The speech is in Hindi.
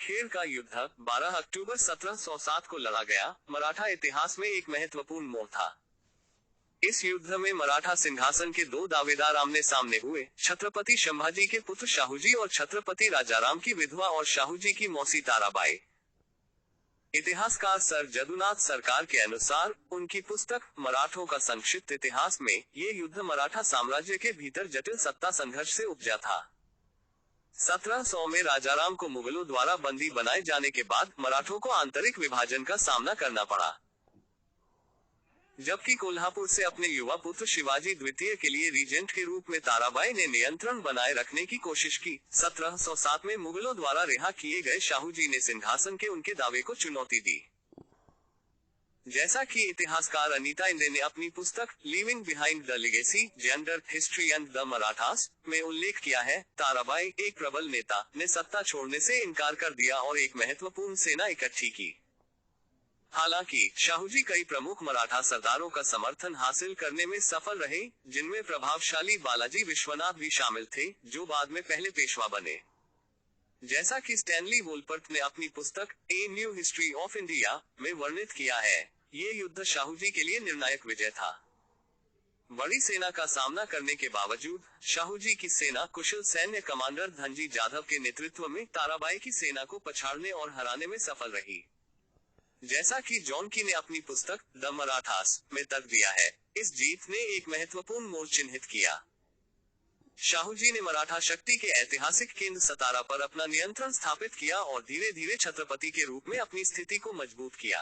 खेर का युद्ध 12 अक्टूबर 1707 को लड़ा गया, मराठा इतिहास में एक महत्वपूर्ण मोड़ था। इस युद्ध में मराठा सिंहासन के दो दावेदार आमने सामने हुए, छत्रपति संभाजी के पुत्र शाहूजी और छत्रपति राजाराम की विधवा और शाहूजी की मौसी ताराबाई। इतिहासकार सर जदुनाथ सरकार के अनुसार उनकी पुस्तक मराठों का संक्षिप्त इतिहास में ये युद्ध मराठा साम्राज्य के भीतर जटिल सत्ता संघर्ष से उपजा था। 1700 में राजाराम को मुगलों द्वारा बंदी बनाए जाने के बाद मराठों को आंतरिक विभाजन का सामना करना पड़ा, जबकि कोल्हापुर से अपने युवा पुत्र शिवाजी द्वितीय के लिए रीजेंट के रूप में ताराबाई ने नियंत्रण बनाए रखने की कोशिश की। 1707 में मुगलों द्वारा रिहा किए गए शाहूजी ने सिंहासन के उनके दावे को चुनौती दी। जैसा कि इतिहासकार अनीता इंडे ने अपनी पुस्तक living behind the legacy gender history and the Marathas में उल्लेख किया है, ताराबाई, एक प्रबल नेता, ने सत्ता छोड़ने से इनकार कर दिया और एक महत्वपूर्ण सेना इकट्ठी की। हालांकि शाहूजी कई प्रमुख मराठा सरदारों का समर्थन हासिल करने में सफल रहे, जिनमें प्रभावशाली बालाजी विश्वनाथ भी शामिल थे, जो बाद में पहले पेशवा बने। जैसा कि स्टैनली वोलपर्ट ने अपनी पुस्तक a new history of India में वर्णित किया है, ये युद्ध शाहूजी के लिए निर्णायक विजय था। बड़ी सेना का सामना करने के बावजूद शाहूजी की सेना कुशल सैन्य कमांडर धनजी जाधव के नेतृत्व में ताराबाई की सेना को पछाड़ने और हराने में सफल रही। जैसा कि जॉन की ने अपनी पुस्तक द मराठास में तर्क दिया है, इस जीत ने एक महत्वपूर्ण मोड़ चिन्हित किया। शाहूजी ने मराठा शक्ति के ऐतिहासिक केंद्र सतारा पर अपना नियंत्रण स्थापित किया और धीरे धीरे छत्रपति के रूप में अपनी स्थिति को मजबूत किया।